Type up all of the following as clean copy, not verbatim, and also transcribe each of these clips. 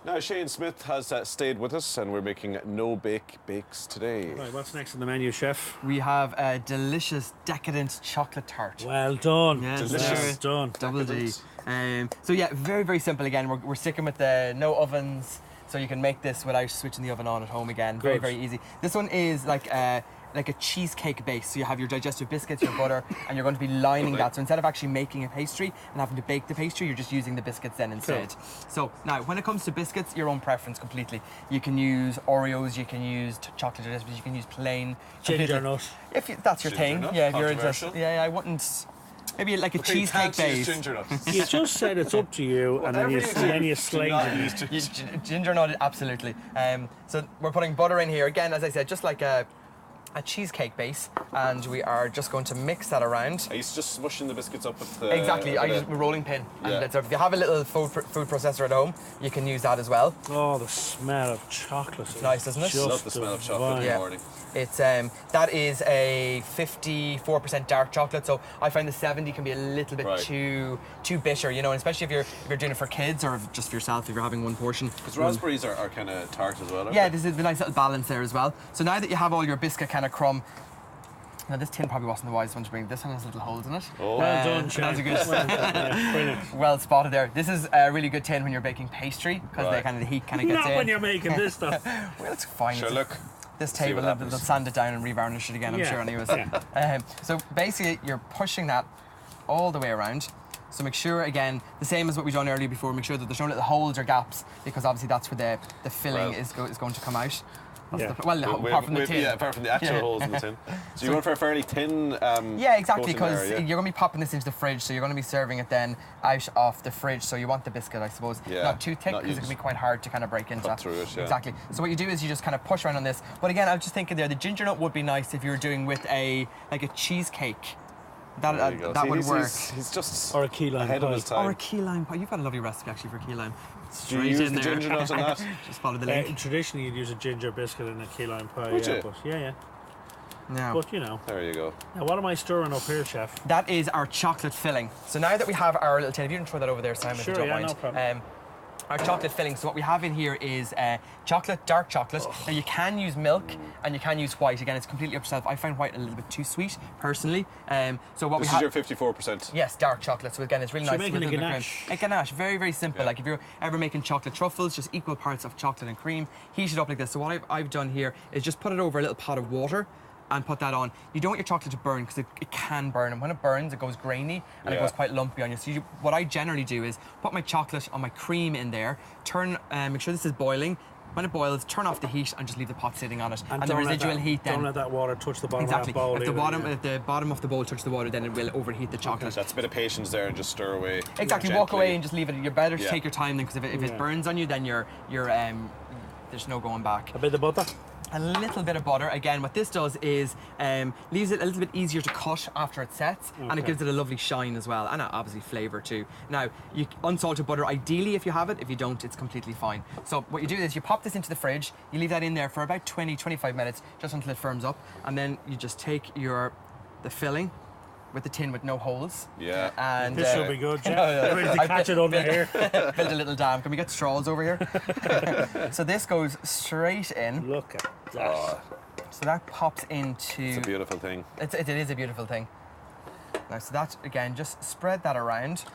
Now, Shane Smith has stayed with us, and we're making no-bake bakes today. Right, what's next on the menu, chef? We have a delicious, decadent chocolate tart. Well done. Yes, Delicious. Well done. Double D. So yeah, very, very simple again. We're sticking with the no ovens, so you can make this without switching the oven on at home again. Very, Good. very easy. This one is like a cheesecake base. So you have your digestive biscuits, your butter, and you're going to be lining that. So instead of actually making a pastry and having to bake the pastry, you're just using the biscuits then instead. Cool. So now, when it comes to biscuits, your own preference completely. You can use Oreos, you can use chocolate biscuits, you can use plain. Ginger nut. If that's your Ginger thing, nut, yeah. If you're controversial. into, yeah, I wouldn't. Maybe like a Okay, you cheesecake can't use base. ginger nut. You just said it's up to you, and then you slate not it. use ginger. Ginger nut, absolutely. So we're putting butter in here again, as I said, just like a cheesecake base, and we are just going to mix that around. Are you just smushing the biscuits up with the... Exactly, I use a rolling pin. Yeah. And so if you have a little food processor at home, you can use that as well. Oh, the smell of chocolate. It's nice, isn't it? just Love the smell of chocolate in the Yeah. morning. It's that is a 54% dark chocolate, so I find the 70 can be a little bit Right. too bitter, you know, and especially if you're doing it for kids or just for yourself if you're having one portion. Because raspberries are kind of tart as well, aren't Yeah, they? there's a nice little balance there as well. So now that you have all your biscuit kind of crumb, now this tin probably wasn't the wisest one to bring. This one has little holes in it. Oh. Well done, so that's chef. a good. Well done, yeah, brilliant. Well spotted there. This is a really good tin when you're baking pastry because Right. the heat kind of gets Not in. when you're making this stuff. Well, it's fine. Sure, look. This see table, what happens. they'll sand it down and revarnish it again, I'm Yeah, sure, anyways. yeah. So basically, you're pushing that all the way around. So make sure, again, the same as what we done earlier before, make sure that there's no little holes or gaps, because obviously that's where the filling Well. is going to come out. That's Yeah. apart from the tin. Yeah, apart from the actual Yeah. holes in the tin. So you're going for a fairly thin Yeah, exactly, coating there, because yeah? you're going to be popping this into the fridge, so you're going to be serving it then out of the fridge. So you want the biscuit, I suppose, Yeah, not too thick, not because it can be quite hard to kind of break into. cut through it, yeah. Exactly. So what you do is you just kind of push around on this. But again, I was just thinking there, the ginger nut would be nice if you were doing with a cheesecake. There you go. That See, would he's- work. He's just Or a key lime ahead of pie. his time. Or a key lime pie. You've got a lovely recipe actually for key lime. Do Straight you use in the there. ginger nut on that? Just follow the link. Traditionally, you'd use a ginger biscuit and a key lime pie. Would yeah, you? But yeah. Now, But you know. There you go. Now, what am I stirring up here, chef? that is our chocolate filling. So now that we have our little tin, if you can throw that over there, Simon, Sure, if you don't yeah, mind. no problem. Our chocolate filling. So what we have in here is chocolate, dark chocolate. Now you can use milk and you can use white. Again, it's completely up to yourself. I find white a little bit too sweet, personally. So what This we is have. your 54%. Yes, dark chocolate. So again, it's really So nice. you're making with a little bit of ganache. cream. A ganache, very, very simple. Yeah. Like if you're ever making chocolate truffles, just equal parts of chocolate and cream, heat it up like this. So what I've done here is just put it over a little pot of water and put that on. You don't want your chocolate to burn because it can burn, and when it burns, it goes grainy and it Yeah. goes quite lumpy on you. So what I generally do is put my chocolate on my cream in there, make sure this is boiling. When it boils, turn off the heat and just leave the pot sitting on it. And the don't let residual that- heat then. Don't let that water touch the bottom Exactly. of that bowl. If the either, bottom, yeah. if the bottom of the bowl touches the water, then it will overheat the chocolate. That's a bit of patience there and just stir away. Exactly. gently. Walk away and just leave it. You're better to Yeah. take your time then, because if Yeah. it burns on you, then there's no going back. A bit of butter. A little bit of butter. Again, what this does is leaves it a little bit easier to cut after it sets, and it Okay. gives it a lovely shine as well, and obviously flavour too. Now, unsalted butter, ideally if you have it. If you don't, it's completely fine. So what you do is you pop this into the fridge, you leave that in there for about 20-25 minutes, just until it firms up, and then you just take the filling with the tin with no holes. Yeah. And This should be good, no, Jeff. no. Ready to catch it under here. build a little dam. Can we get straws over here? So this goes straight in. Look at that. Oh, So that pops into. it's a beautiful thing. It is a beautiful thing. Now, so that again, just spread that around.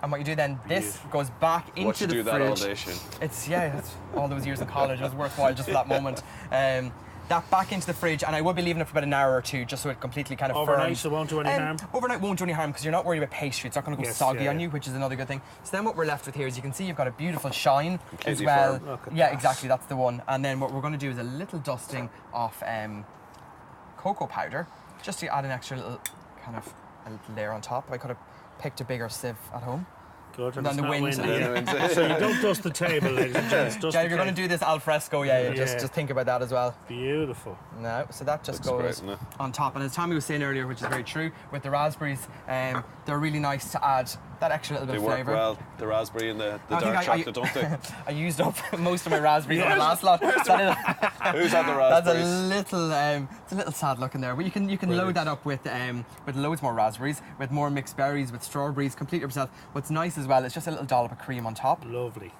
And what you do then, this goes back into What you the do fridge. that all day, Shane. It's it's all those years in college. It was worthwhile just for that moment. That back into the fridge, and I will be leaving it for about an hour or two, just so it completely kind of Overnight, firms. so it won't do any harm? Overnight won't do any harm because you're not worried about pastry. It's not going to go Yes, soggy yeah, on yeah. you, which is another good thing. So then what we're left with here is you can see you've got a beautiful shine Completely as well. firm. Look at Yeah, that. exactly. That's the one. And then what we're going to do is a little dusting of cocoa powder, just to add an extra little kind of a little layer on top. I could have picked a bigger sieve at home. Good. And it's then the not wind. windy, And then the yeah. wind. So you don't dust the table, ladies and gents. Dust Yeah, the if you're going to table. do this al fresco, Yeah. just think about that as well. Beautiful. No, so that just Looks great, goes doesn't it? on top. And as Tommy was saying earlier, which is very true, with the raspberries, they're really nice to add that extra little bit They of work flavour. well, the raspberry and the I think dark chocolate, don't they? I used up most of my raspberries in the last lot. Who's had the That's raspberries? it's a little sad looking there. But you can load that up with loads more raspberries, with more mixed berries, with strawberries, complete yourself. What's nice as well is just a little dollop of cream on top. Lovely.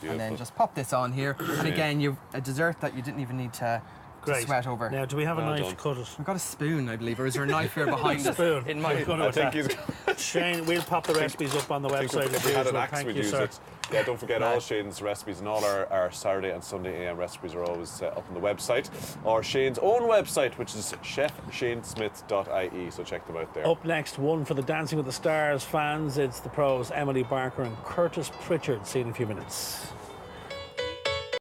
And then Beautiful. just pop this on here. And again, you've a dessert that you didn't even need to Great. sweat over. Now, do we have a Well knife done. to cut it? We've got a spoon, I believe, or is there a knife here behind us? Spoon. It might. Go I with think that. he's. Shane, we'll pop the recipes up on the I think website. if we had an axe, Thank we'd you, use sir. it. Yeah, don't forget all Shane's recipes and all our Saturday and Sunday AM recipes are always up on the website, or Shane's own website, which is chefshanesmith.ie. So check them out there. Up next, one for the Dancing with the Stars fans. It's the pros Emily Barker and Curtis Pritchard. See you in a few minutes.